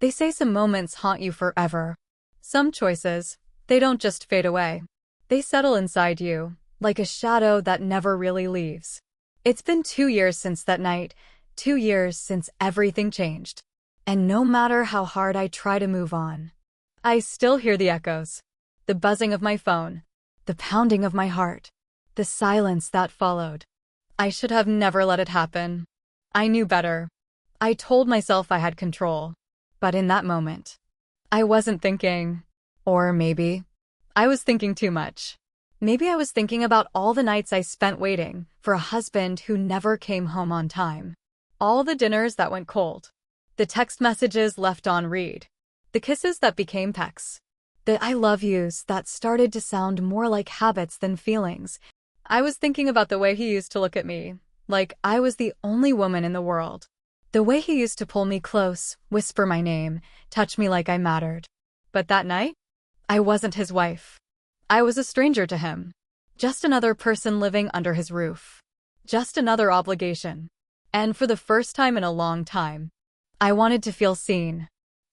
They say some moments haunt you forever. Some choices, they don't just fade away. They settle inside you, like a shadow that never really leaves. It's been 2 years since that night, 2 years since everything changed. And no matter how hard I try to move on, I still hear the echoes. The buzzing of my phone, the pounding of my heart, the silence that followed. I should have never let it happen. I knew better. I told myself I had control. But in that moment, I wasn't thinking. Or maybe I was thinking too much. Maybe I was thinking about all the nights I spent waiting for a husband who never came home on time. All the dinners that went cold. The text messages left on read. The kisses that became pecks. The I love yous that started to sound more like habits than feelings. I was thinking about the way he used to look at me, like I was the only woman in the world. The way he used to pull me close, whisper my name, touch me like I mattered. But that night, I wasn't his wife. I was a stranger to him. Just another person living under his roof. Just another obligation. And for the first time in a long time, I wanted to feel seen.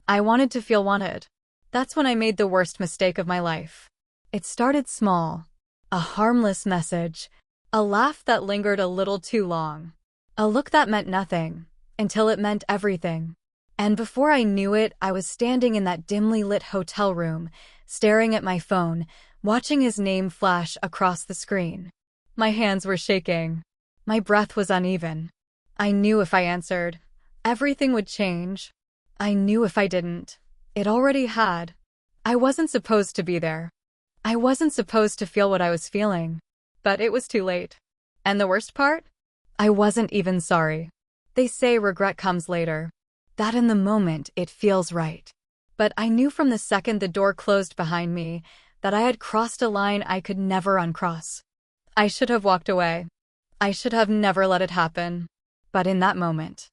I wanted to feel wanted. That's when I made the worst mistake of my life. It started small. A harmless message. A laugh that lingered a little too long. A look that meant nothing, until it meant everything. And before I knew it, I was standing in that dimly lit hotel room, staring at my phone, watching his name flash across the screen. My hands were shaking. My breath was uneven. I knew if I answered, everything would change. I knew if I didn't, it already had. I wasn't supposed to be there. I wasn't supposed to feel what I was feeling. But it was too late. And the worst part? I wasn't even sorry. They say regret comes later. That in the moment it feels right. But I knew from the second the door closed behind me that I had crossed a line I could never uncross. I should have walked away. I should have never let it happen. But in that moment,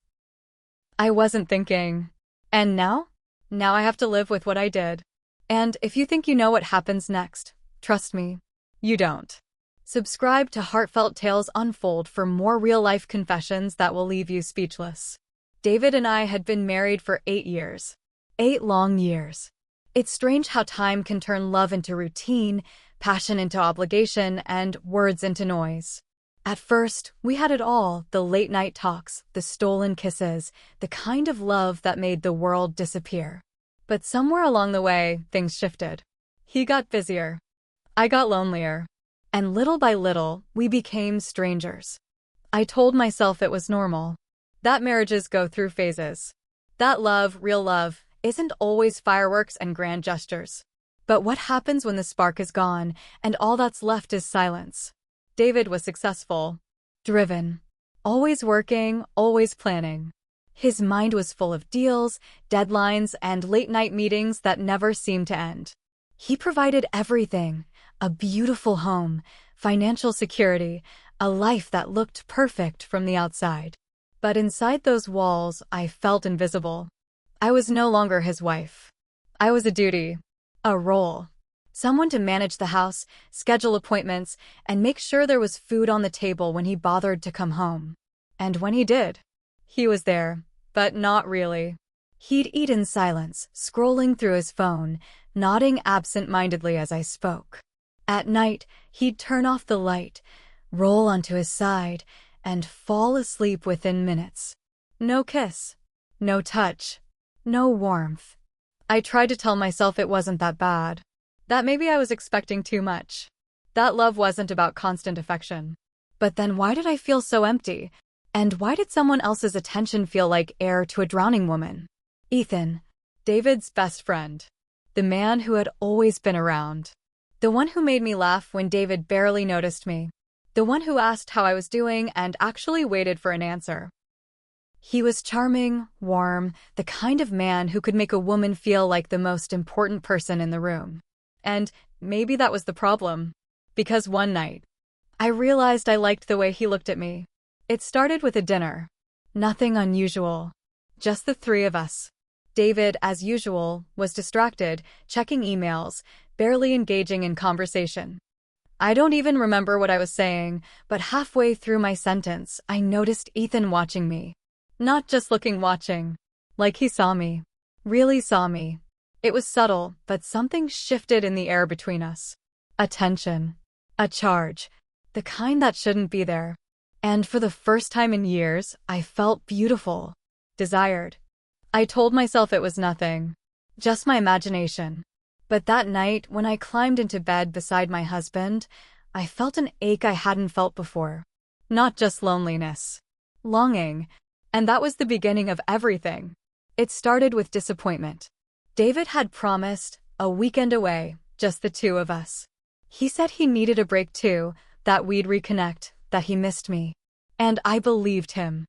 I wasn't thinking. And now? Now I have to live with what I did. And if you think you know what happens next, trust me, you don't. Subscribe to Heartfelt Tales Unfold for more real-life confessions that will leave you speechless. David and I had been married for 8 years. 8 long years. It's strange how time can turn love into routine, passion into obligation, and words into noise. At first, we had it all, the late-night talks, the stolen kisses, the kind of love that made the world disappear. But somewhere along the way, things shifted. He got busier. I got lonelier. And little by little, we became strangers. I told myself it was normal. That marriages go through phases. That love, real love, isn't always fireworks and grand gestures. But what happens when the spark is gone, and all that's left is silence? David was successful, driven, always working, always planning. His mind was full of deals, deadlines, and late-night meetings that never seemed to end. He provided everything, a beautiful home, financial security, a life that looked perfect from the outside. But inside those walls, I felt invisible. I was no longer his wife. I was a duty, a role. Someone to manage the house, schedule appointments, and make sure there was food on the table when he bothered to come home. And when he did, he was there, but not really. He'd eat in silence, scrolling through his phone, nodding absent-mindedly as I spoke. At night, he'd turn off the light, roll onto his side, and fall asleep within minutes. No kiss, no touch, no warmth. I tried to tell myself it wasn't that bad. That maybe I was expecting too much. That love wasn't about constant affection. But then why did I feel so empty? And why did someone else's attention feel like air to a drowning woman? Ethan, David's best friend. The man who had always been around. The one who made me laugh when David barely noticed me. The one who asked how I was doing and actually waited for an answer. He was charming, warm, the kind of man who could make a woman feel like the most important person in the room. And maybe that was the problem. Because one night, I realized I liked the way he looked at me. It started with a dinner. Nothing unusual. Just the three of us. David, as usual, was distracted, checking emails, barely engaging in conversation. I don't even remember what I was saying, but halfway through my sentence, I noticed Ethan watching me. Not just watching. Like he saw me. really saw me. It was subtle, but something shifted in the air between us. A tension. A charge. The kind that shouldn't be there. And for the first time in years, I felt beautiful. Desired. I told myself it was nothing. Just my imagination. But that night, when I climbed into bed beside my husband, I felt an ache I hadn't felt before. Not just loneliness. Longing. And that was the beginning of everything. It started with disappointment. David had promised a weekend away, just the two of us. He said he needed a break too, that we'd reconnect, that he missed me. And I believed him.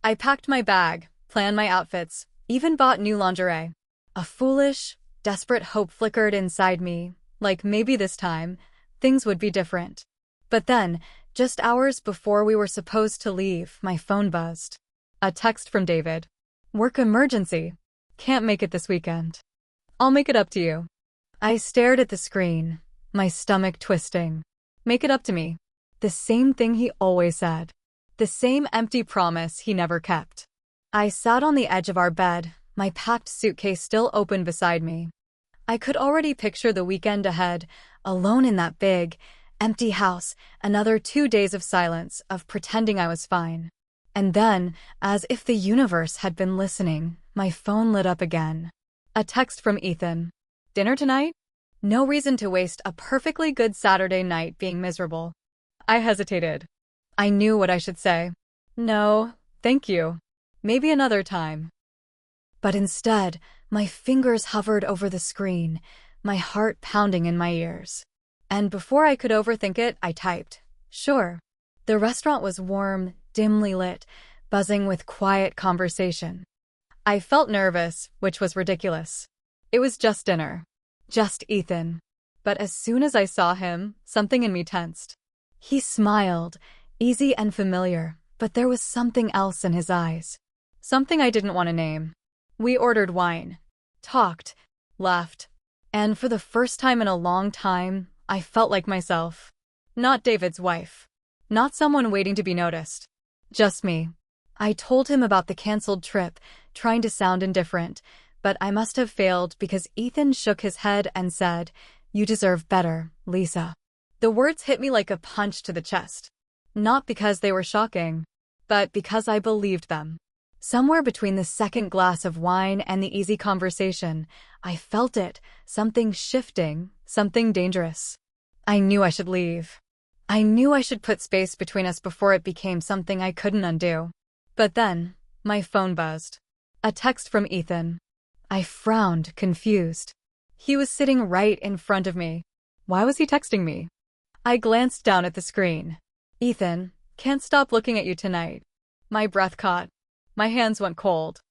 I packed my bag, planned my outfits, even bought new lingerie. A foolish, desperate hope flickered inside me, like maybe this time, things would be different. But then, just hours before we were supposed to leave, my phone buzzed. A text from David. Work emergency. Can't make it this weekend. I'll make it up to you. I stared at the screen, my stomach twisting. Make it up to me. The same thing he always said. The same empty promise he never kept. I sat on the edge of our bed, my packed suitcase still open beside me. I could already picture the weekend ahead, alone in that big, empty house, another 2 days of silence, of pretending I was fine. And then, as if the universe had been listening, my phone lit up again. A text from Ethan. Dinner tonight? No reason to waste a perfectly good Saturday night being miserable. I hesitated. I knew what I should say. No, thank you. Maybe another time. But instead, my fingers hovered over the screen, my heart pounding in my ears. And before I could overthink it, I typed, sure. The restaurant was warm, dimly lit, buzzing with quiet conversation. I felt nervous, which was ridiculous. It was just dinner. Just Ethan. But as soon as I saw him, something in me tensed. He smiled, easy and familiar, but there was something else in his eyes. Something I didn't want to name. We ordered wine, talked, laughed, and for the first time in a long time, I felt like myself. Not David's wife. Not someone waiting to be noticed. Just me. I told him about the canceled trip, trying to sound indifferent, but I must have failed because Ethan shook his head and said, "You deserve better, Lisa." The words hit me like a punch to the chest. Not because they were shocking, but because I believed them. Somewhere between the second glass of wine and the easy conversation, I felt it, something shifting, something dangerous. I knew I should leave. I knew I should put space between us before it became something I couldn't undo. But then, my phone buzzed. A text from Ethan. I frowned, confused. He was sitting right in front of me. Why was he texting me? I glanced down at the screen. Ethan, can't stop looking at you tonight. My breath caught. My hands went cold.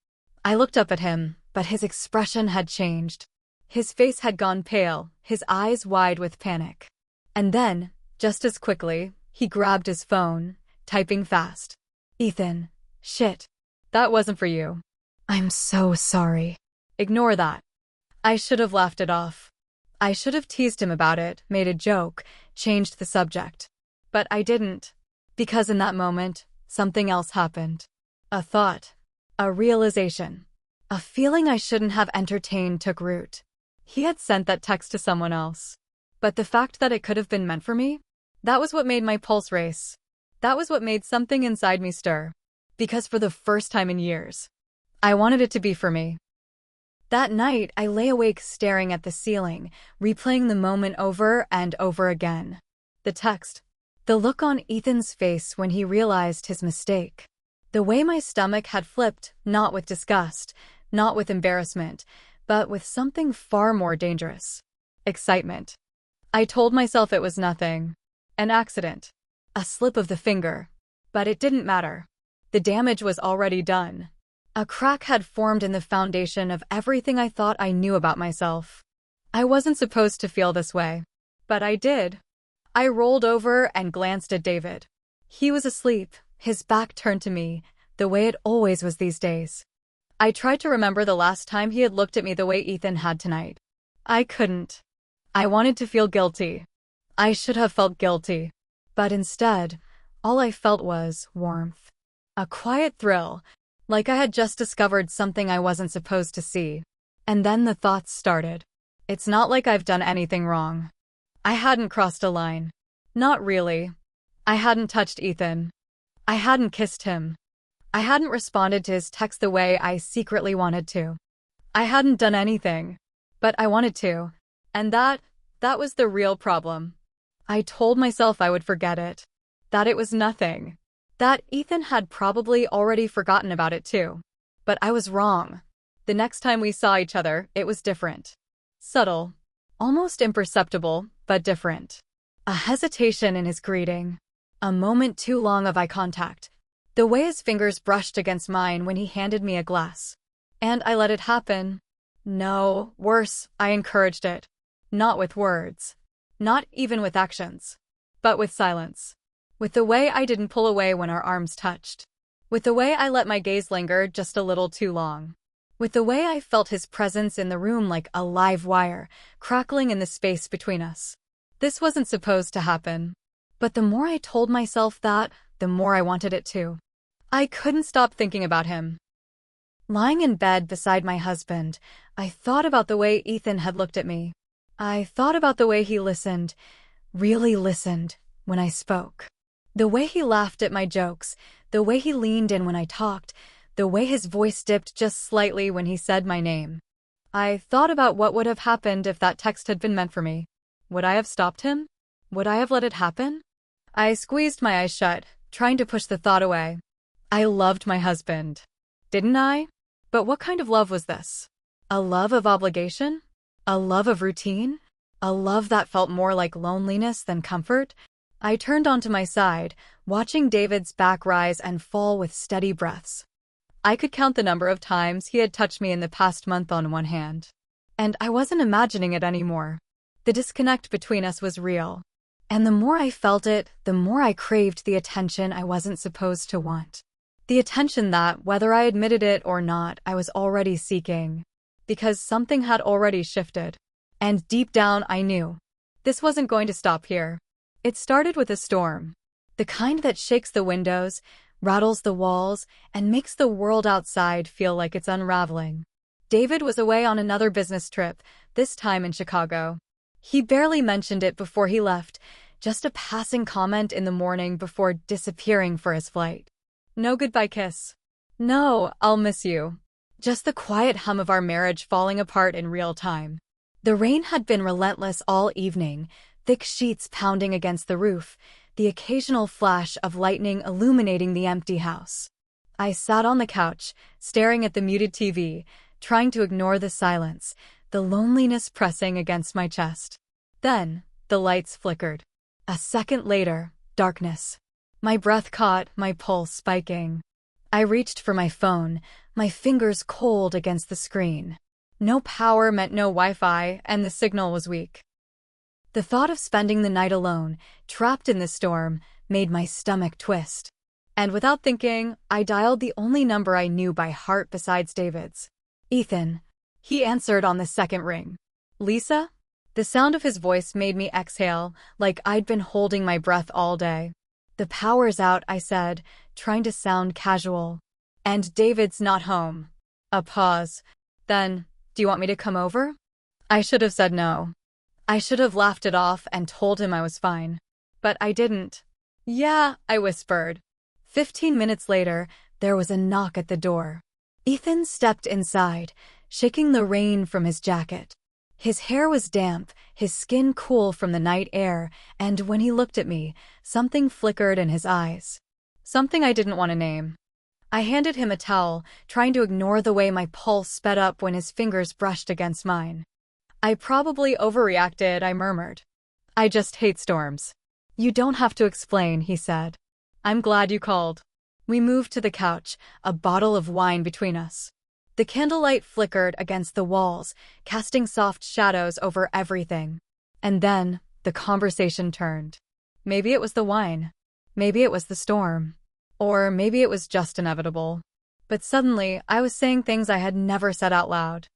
I looked up at him, but his expression had changed. His face had gone pale, his eyes wide with panic. And then, just as quickly, he grabbed his phone, typing fast. Ethan, shit. That wasn't for you. I'm so sorry. Ignore that. I should have laughed it off. I should have teased him about it, made a joke, changed the subject. But I didn't. Because in that moment, something else happened. A thought. A realization. A feeling I shouldn't have entertained took root. He had sent that text to someone else. But the fact that it could have been meant for me? That was what made my pulse race. That was what made something inside me stir. Because for the first time in years, I wanted it to be for me. That night, I lay awake staring at the ceiling, replaying the moment over and over again. The text. The look on Ethan's face when he realized his mistake. The way my stomach had flipped, not with disgust, not with embarrassment, but with something far more dangerous. Excitement. I told myself it was nothing. An accident. A slip of the finger. But it didn't matter. The damage was already done. A crack had formed in the foundation of everything I thought I knew about myself. I wasn't supposed to feel this way. But I did. I rolled over and glanced at David. He was asleep, his back turned to me, the way it always was these days. I tried to remember the last time he had looked at me the way Ethan had tonight. I couldn't. I wanted to feel guilty. I should have felt guilty. But instead, all I felt was warmth. A quiet thrill, like I had just discovered something I wasn't supposed to see. And then the thoughts started. It's not like I've done anything wrong. I hadn't crossed a line. Not really. I hadn't touched Ethan. I hadn't kissed him. I hadn't responded to his text the way I secretly wanted to. I hadn't done anything. But I wanted to. And that was the real problem. I told myself I would forget it. That it was nothing. That Ethan had probably already forgotten about it too. But I was wrong. The next time we saw each other, it was different. Subtle. Almost imperceptible, but different. A hesitation in his greeting. A moment too long of eye contact. The way his fingers brushed against mine when he handed me a glass. And I let it happen. No, worse, I encouraged it. Not with words. Not even with actions. But with silence. With the way I didn't pull away when our arms touched. With the way I let my gaze linger just a little too long. With the way I felt his presence in the room like a live wire, crackling in the space between us. This wasn't supposed to happen. But the more I told myself that, the more I wanted it to. I couldn't stop thinking about him. Lying in bed beside my husband, I thought about the way Ethan had looked at me. I thought about the way he listened, really listened, when I spoke. The way he laughed at my jokes, the way he leaned in when I talked, the way his voice dipped just slightly when he said my name. I thought about what would have happened if that text had been meant for me. Would I have stopped him? Would I have let it happen? I squeezed my eyes shut, trying to push the thought away. I loved my husband. Didn't I? But what kind of love was this? A love of obligation? A love of routine? A love that felt more like loneliness than comfort? I turned onto my side, watching David's back rise and fall with steady breaths. I could count the number of times he had touched me in the past month on one hand. And I wasn't imagining it anymore. The disconnect between us was real. And the more I felt it, the more I craved the attention I wasn't supposed to want. The attention that, whether I admitted it or not, I was already seeking. Because something had already shifted. And deep down, I knew. This wasn't going to stop here. It started with a storm. The kind that shakes the windows, rattles the walls, and makes the world outside feel like it's unraveling. David was away on another business trip, this time in Chicago. He barely mentioned it before he left, just a passing comment in the morning before disappearing for his flight. No goodbye kiss. No, I'll miss you. Just the quiet hum of our marriage falling apart in real time. The rain had been relentless all evening, thick sheets pounding against the roof, the occasional flash of lightning illuminating the empty house. I sat on the couch, staring at the muted TV, trying to ignore the silence, the loneliness pressing against my chest. Then, the lights flickered. A second later, darkness. My breath caught, my pulse spiking. I reached for my phone, my fingers cold against the screen. No power meant no Wi-Fi, and the signal was weak. The thought of spending the night alone, trapped in the storm, made my stomach twist. And without thinking, I dialed the only number I knew by heart besides David's. Ethan. He answered on the second ring. Lisa? The sound of his voice made me exhale, like I'd been holding my breath all day. The power's out, I said, trying to sound casual. And David's not home. A pause. Then, do you want me to come over? I should have said no. I should have laughed it off and told him I was fine. But I didn't. Yeah, I whispered. 15 minutes later, there was a knock at the door. Ethan stepped inside, shaking the rain from his jacket. His hair was damp, his skin cool from the night air, and when he looked at me, something flickered in his eyes. Something I didn't want to name. I handed him a towel, trying to ignore the way my pulse sped up when his fingers brushed against mine. I probably overreacted, I murmured. I just hate storms. You don't have to explain, he said. I'm glad you called. We moved to the couch, a bottle of wine between us. The candlelight flickered against the walls, casting soft shadows over everything. And then, the conversation turned. Maybe it was the wine. Maybe it was the storm. Or maybe it was just inevitable. But suddenly, I was saying things I had never said out loud.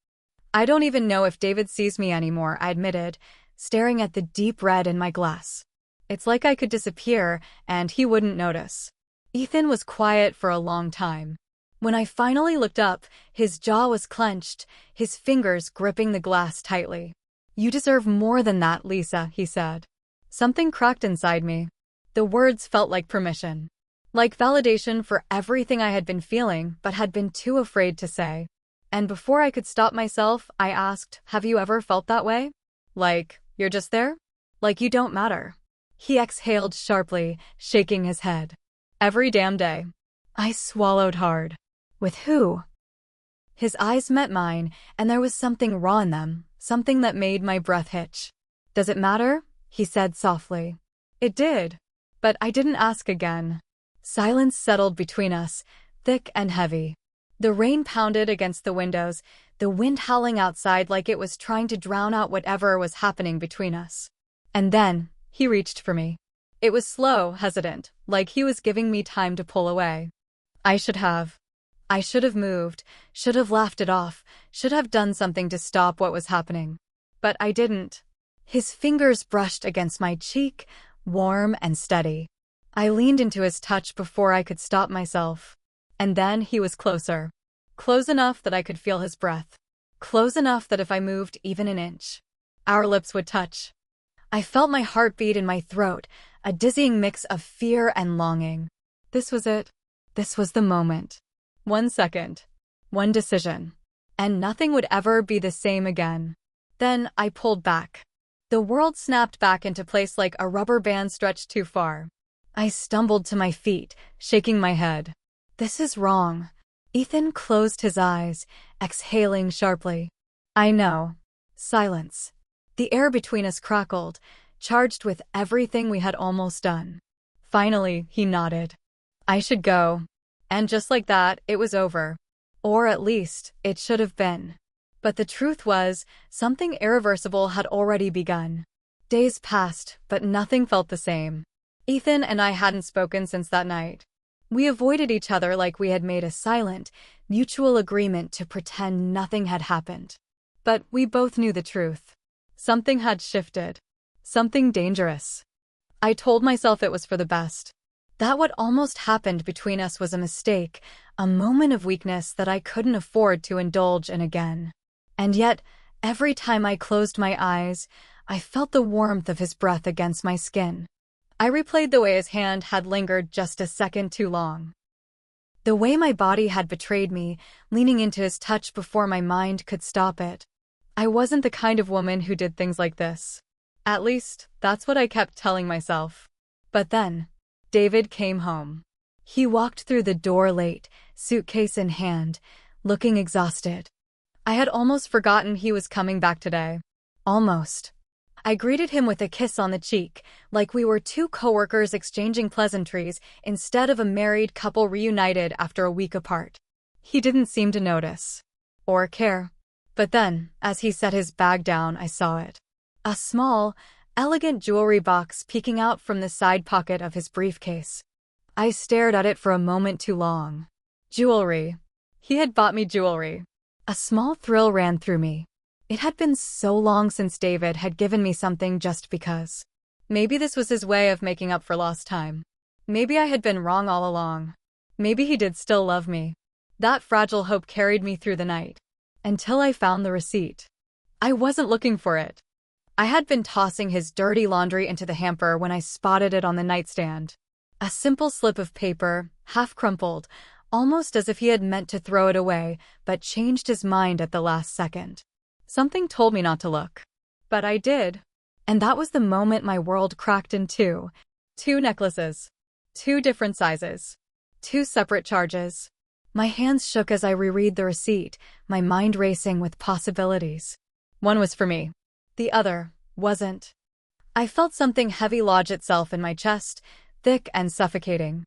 I don't even know if David sees me anymore, I admitted, staring at the deep red in my glass. It's like I could disappear, and he wouldn't notice. Ethan was quiet for a long time. When I finally looked up, his jaw was clenched, his fingers gripping the glass tightly. "You deserve more than that, Lisa," he said. Something cracked inside me. The words felt like permission. Like validation for everything I had been feeling but had been too afraid to say. And before I could stop myself, I asked, "Have you ever felt that way? Like, you're just there? Like you don't matter?" He exhaled sharply, shaking his head. "Every damn day." I swallowed hard. "With who?" His eyes met mine, and there was something raw in them, something that made my breath hitch. "Does it matter?" he said softly. It did. But I didn't ask again. Silence settled between us, thick and heavy. The rain pounded against the windows, the wind howling outside like it was trying to drown out whatever was happening between us. And then, he reached for me. It was slow, hesitant, like he was giving me time to pull away. I should have moved, should have laughed it off, should have done something to stop what was happening. But I didn't. His fingers brushed against my cheek, warm and steady. I leaned into his touch before I could stop myself. And then he was closer. Close enough that I could feel his breath. Close enough that if I moved even an inch, our lips would touch. I felt my heart beat in my throat, a dizzying mix of fear and longing. This was it. This was the moment. 1 second. One decision. And nothing would ever be the same again. Then I pulled back. The world snapped back into place like a rubber band stretched too far. I stumbled to my feet, shaking my head. "This is wrong." Ethan closed his eyes, exhaling sharply. "I know." Silence. The air between us crackled, charged with everything we had almost done. Finally, he nodded. "I should go." And just like that, it was over. Or at least, it should have been. But the truth was, something irreversible had already begun. Days passed, but nothing felt the same. Ethan and I hadn't spoken since that night. We avoided each other like we had made a silent, mutual agreement to pretend nothing had happened. But we both knew the truth. Something had shifted. Something dangerous. I told myself it was for the best. That what almost happened between us was a mistake, a moment of weakness that I couldn't afford to indulge in again. And yet, every time I closed my eyes, I felt the warmth of his breath against my skin. I replayed the way his hand had lingered just a second too long. The way my body had betrayed me, leaning into his touch before my mind could stop it. I wasn't the kind of woman who did things like this. At least, that's what I kept telling myself. But then, David came home. He walked through the door late, suitcase in hand, looking exhausted. I had almost forgotten he was coming back today. Almost. I greeted him with a kiss on the cheek, like we were two coworkers exchanging pleasantries instead of a married couple reunited after a week apart. He didn't seem to notice. Or care. But then, as he set his bag down, I saw it. A small, elegant jewelry box peeking out from the side pocket of his briefcase. I stared at it for a moment too long. Jewelry. He had bought me jewelry. A small thrill ran through me. It had been so long since David had given me something just because. Maybe this was his way of making up for lost time. Maybe I had been wrong all along. Maybe he did still love me. That fragile hope carried me through the night. Until I found the receipt. I wasn't looking for it. I had been tossing his dirty laundry into the hamper when I spotted it on the nightstand. A simple slip of paper, half crumpled, almost as if he had meant to throw it away, but changed his mind at the last second. Something told me not to look. But I did. And that was the moment my world cracked in two. 2 necklaces. 2 different sizes. 2 separate charges. My hands shook as I reread the receipt, my mind racing with possibilities. One was for me. The other wasn't. I felt something heavy lodge itself in my chest, thick and suffocating.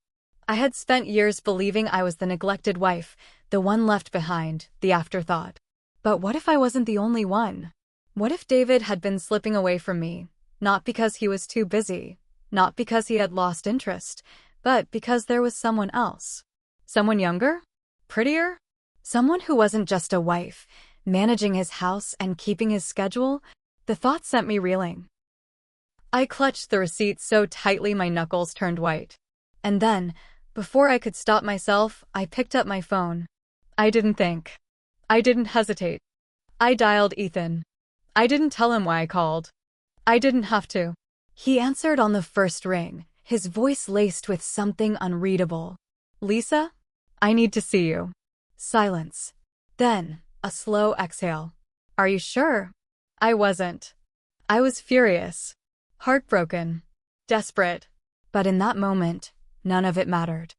I had spent years believing I was the neglected wife, the one left behind, the afterthought. But what if I wasn't the only one? What if David had been slipping away from me, not because he was too busy, not because he had lost interest, but because there was someone else? Someone younger? Prettier? Someone who wasn't just a wife, managing his house and keeping his schedule? The thought sent me reeling. I clutched the receipt so tightly my knuckles turned white. And then, Before I could stop myself, I picked up my phone. I didn't think. I didn't hesitate. I dialed Ethan. I didn't tell him why I called. I didn't have to. He answered on the first ring, his voice laced with something unreadable. Lisa? I need to see you. Silence. Then, a slow exhale. Are you sure? I wasn't. I was furious. Heartbroken. Desperate. But in that moment, none of it mattered.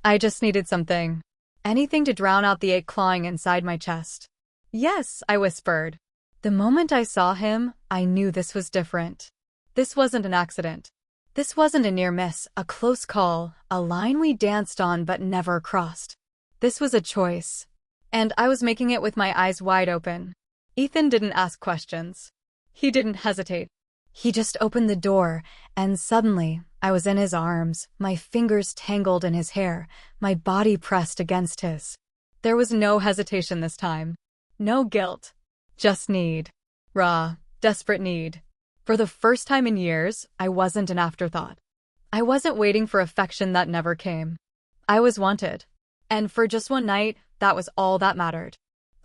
I just needed something. Anything to drown out the ache clawing inside my chest. Yes, I whispered. The moment I saw him, I knew this was different. This wasn't an accident. This wasn't a near miss, a close call, a line we danced on but never crossed. This was a choice. And I was making it with my eyes wide open. Ethan didn't ask questions. He didn't hesitate. He just opened the door, and suddenly, I was in his arms, my fingers tangled in his hair, my body pressed against his. There was no hesitation this time. No guilt. Just need. Raw, desperate need. For the first time in years, I wasn't an afterthought. I wasn't waiting for affection that never came. I was wanted. And for just one night, that was all that mattered.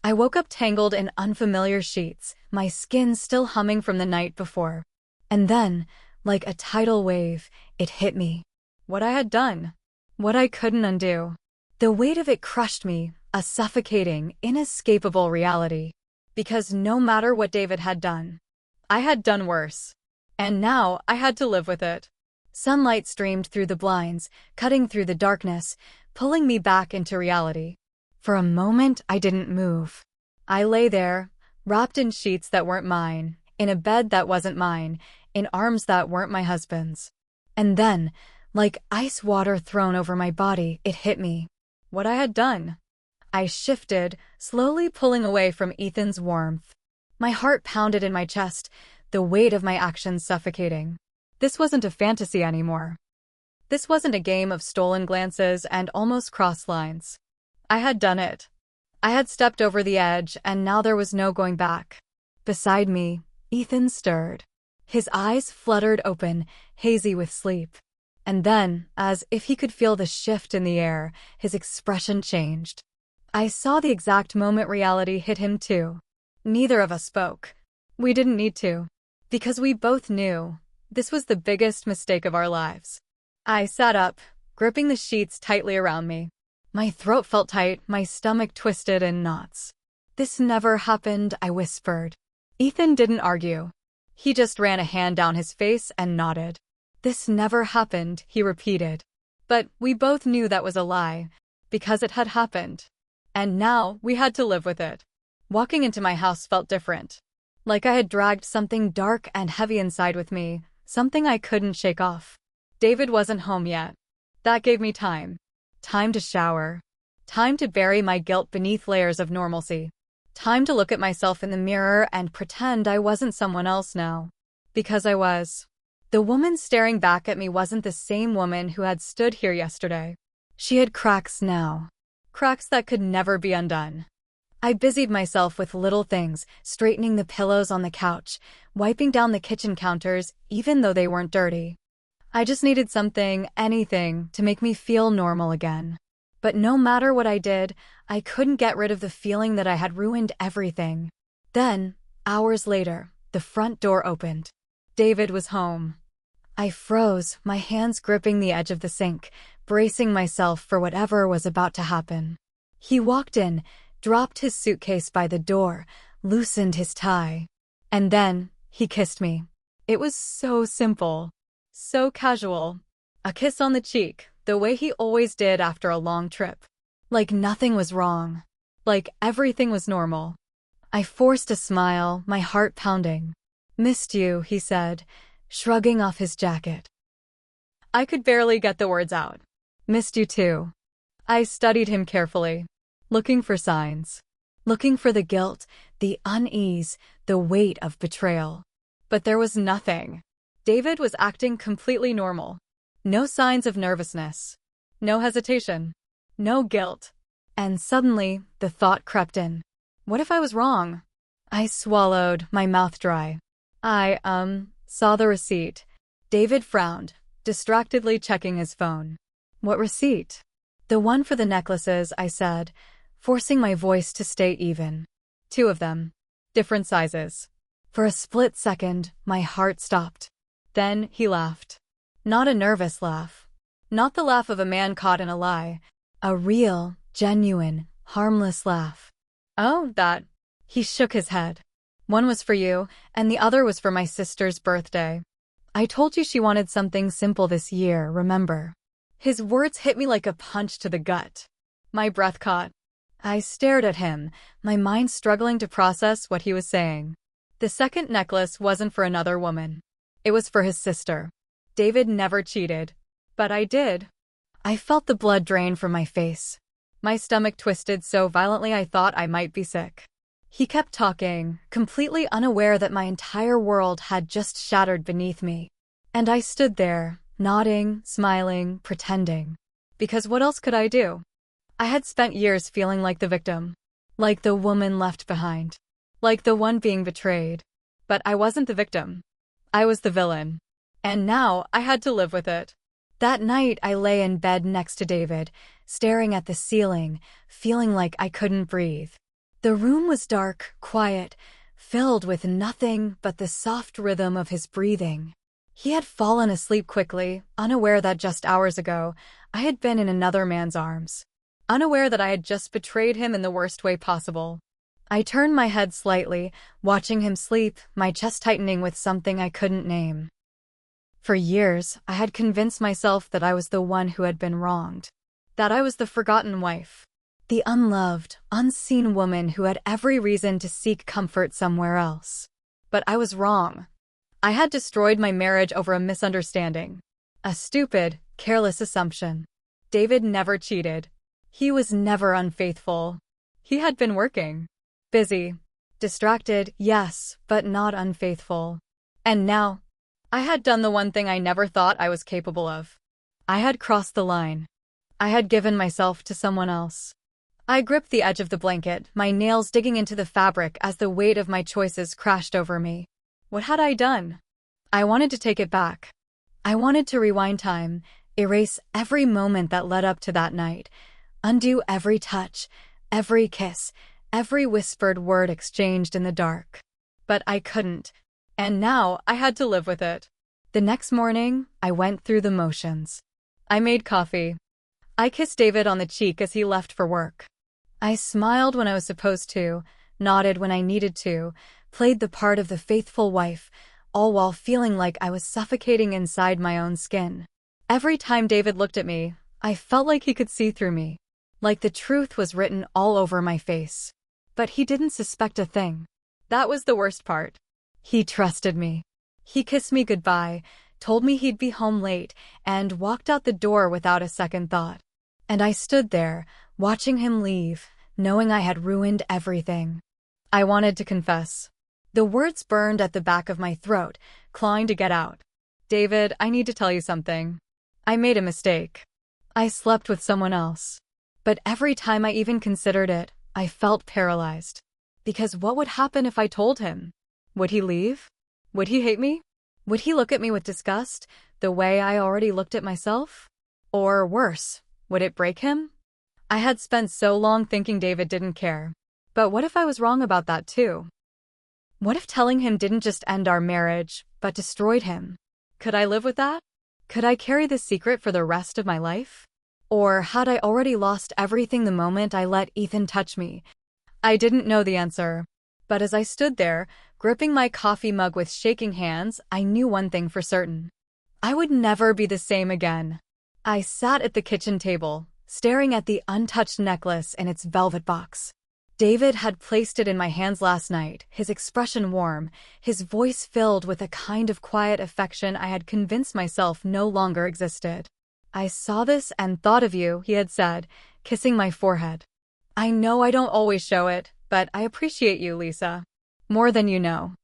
I woke up tangled in unfamiliar sheets, my skin still humming from the night before. And then, like a tidal wave, it hit me. What I had done. What I couldn't undo. The weight of it crushed me, a suffocating, inescapable reality. Because no matter what David had done, I had done worse. And now I had to live with it. Sunlight streamed through the blinds, cutting through the darkness, pulling me back into reality. For a moment, I didn't move. I lay there, wrapped in sheets that weren't mine, in a bed that wasn't mine, in arms that weren't my husband's. And then, like ice water thrown over my body, it hit me. What I had done. I shifted, slowly pulling away from Ethan's warmth. My heart pounded in my chest, the weight of my actions suffocating. This wasn't a fantasy anymore. This wasn't a game of stolen glances and almost crossed lines. I had done it. I had stepped over the edge, and now there was no going back. Beside me, Ethan stirred. His eyes fluttered open, hazy with sleep. And then, as if he could feel the shift in the air, his expression changed. I saw the exact moment reality hit him too. Neither of us spoke. We didn't need to. Because we both knew this was the biggest mistake of our lives. I sat up, gripping the sheets tightly around me. My throat felt tight, my stomach twisted in knots. This never happened, I whispered. Ethan didn't argue. He just ran a hand down his face and nodded. This never happened, he repeated. But we both knew that was a lie, because it had happened. And now we had to live with it. Walking into my house felt different. Like I had dragged something dark and heavy inside with me, something I couldn't shake off. David wasn't home yet. That gave me time. Time to shower. Time to bury my guilt beneath layers of normalcy. Time to look at myself in the mirror and pretend I wasn't someone else now. Because I was. The woman staring back at me wasn't the same woman who had stood here yesterday. She had cracks now. Cracks that could never be undone. I busied myself with little things, straightening the pillows on the couch, wiping down the kitchen counters, even though they weren't dirty. I just needed something, anything, to make me feel normal again. But no matter what I did, I couldn't get rid of the feeling that I had ruined everything. Then, hours later, the front door opened. David was home. I froze, my hands gripping the edge of the sink, bracing myself for whatever was about to happen. He walked in, dropped his suitcase by the door, loosened his tie. And then, he kissed me. It was so simple. So casual. A kiss on the cheek, the way he always did after a long trip. Like nothing was wrong. Like everything was normal. I forced a smile, my heart pounding. "Missed you," he said, shrugging off his jacket. I could barely get the words out. "Missed you too." I studied him carefully, looking for signs. Looking for the guilt, the unease, the weight of betrayal. But there was nothing. David was acting completely normal. No signs of nervousness. No hesitation. No guilt. And suddenly, the thought crept in. What if I was wrong? I swallowed, my mouth dry. I saw the receipt. David frowned, distractedly checking his phone. What receipt? The one for the necklaces, I said, forcing my voice to stay even. 2 of them. Different sizes. For a split second, my heart stopped. Then he laughed. Not a nervous laugh. Not the laugh of a man caught in a lie. A real, genuine, harmless laugh. Oh, that. He shook his head. One was for you, and the other was for my sister's birthday. I told you she wanted something simple this year, remember? His words hit me like a punch to the gut. My breath caught. I stared at him, my mind struggling to process what he was saying. The second necklace wasn't for another woman. It was for his sister. David never cheated. But I did. I felt the blood drain from my face. My stomach twisted so violently I thought I might be sick. He kept talking, completely unaware that my entire world had just shattered beneath me. And I stood there, nodding, smiling, pretending. Because what else could I do? I had spent years feeling like the victim. Like the woman left behind. Like the one being betrayed. But I wasn't the victim. I was the villain. And now I had to live with it. That night I lay in bed next to David, staring at the ceiling, feeling like I couldn't breathe. The room was dark, quiet, filled with nothing but the soft rhythm of his breathing. He had fallen asleep quickly, unaware that just hours ago, I had been in another man's arms. Unaware that I had just betrayed him in the worst way possible. I turned my head slightly, watching him sleep, my chest tightening with something I couldn't name. For years, I had convinced myself that I was the one who had been wronged. That I was the forgotten wife. The unloved, unseen woman who had every reason to seek comfort somewhere else. But I was wrong. I had destroyed my marriage over a misunderstanding. A stupid, careless assumption. David never cheated. He was never unfaithful. He had been working. Busy. Distracted, yes, but not unfaithful. And now, I had done the one thing I never thought I was capable of. I had crossed the line. I had given myself to someone else. I gripped the edge of the blanket, my nails digging into the fabric as the weight of my choices crashed over me. What had I done? I wanted to take it back. I wanted to rewind time, erase every moment that led up to that night, undo every touch, every kiss, every whispered word exchanged in the dark. But I couldn't, and now I had to live with it. The next morning, I went through the motions. I made coffee. I kissed David on the cheek as he left for work. I smiled when I was supposed to, nodded when I needed to, played the part of the faithful wife, all while feeling like I was suffocating inside my own skin. Every time David looked at me, I felt like he could see through me. Like the truth was written all over my face. But he didn't suspect a thing. That was the worst part. He trusted me. He kissed me goodbye, told me he'd be home late, and walked out the door without a second thought. And I stood there, watching him leave, knowing I had ruined everything. I wanted to confess. The words burned at the back of my throat, clawing to get out. David, I need to tell you something. I made a mistake. I slept with someone else. But every time I even considered it, I felt paralyzed. Because what would happen if I told him? Would he leave? Would he hate me? Would he look at me with disgust, the way I already looked at myself? Or worse, would it break him? I had spent so long thinking David didn't care. But what if I was wrong about that too? What if telling him didn't just end our marriage, but destroyed him? Could I live with that? Could I carry this secret for the rest of my life? Or had I already lost everything the moment I let Ethan touch me? I didn't know the answer. But as I stood there, gripping my coffee mug with shaking hands, I knew one thing for certain. I would never be the same again. I sat at the kitchen table, staring at the untouched necklace in its velvet box. David had placed it in my hands last night, his expression warm, his voice filled with a kind of quiet affection I had convinced myself no longer existed. I saw this and thought of you, he had said, kissing my forehead. I know I don't always show it, but I appreciate you, Lisa. More than you know.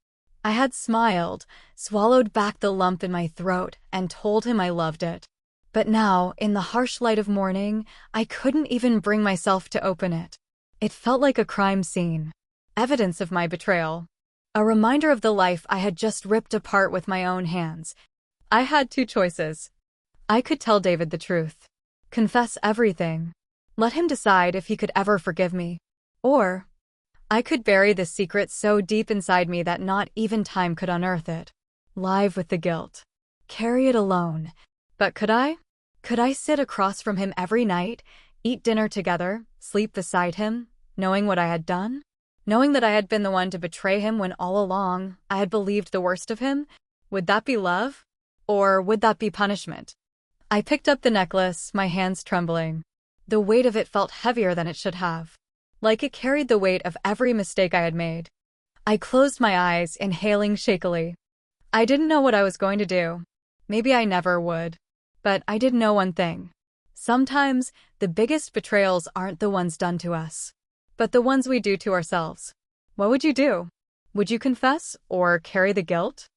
I had smiled, swallowed back the lump in my throat, and told him I loved it. But now, in the harsh light of morning, I couldn't even bring myself to open it. It felt like a crime scene. Evidence of my betrayal. A reminder of the life I had just ripped apart with my own hands. I had two choices. I could tell David the truth. Confess everything. Let him decide if he could ever forgive me. Or I could bury the secret so deep inside me that not even time could unearth it. Live with the guilt. Carry it alone. But could I? Could I sit across from him every night, eat dinner together, sleep beside him, knowing what I had done? Knowing that I had been the one to betray him when all along I had believed the worst of him? Would that be love? Or would that be punishment? I picked up the necklace, my hands trembling. The weight of it felt heavier than it should have. Like it carried the weight of every mistake I had made. I closed my eyes, inhaling shakily. I didn't know what I was going to do. Maybe I never would. But I did know one thing. Sometimes, the biggest betrayals aren't the ones done to us, but the ones we do to ourselves. What would you do? Would you confess or carry the guilt?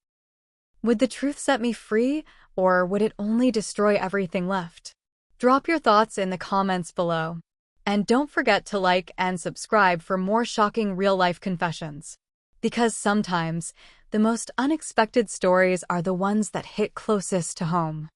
Would the truth set me free, or would it only destroy everything left? Drop your thoughts in the comments below. And don't forget to like and subscribe for more shocking real-life confessions. Because sometimes, the most unexpected stories are the ones that hit closest to home.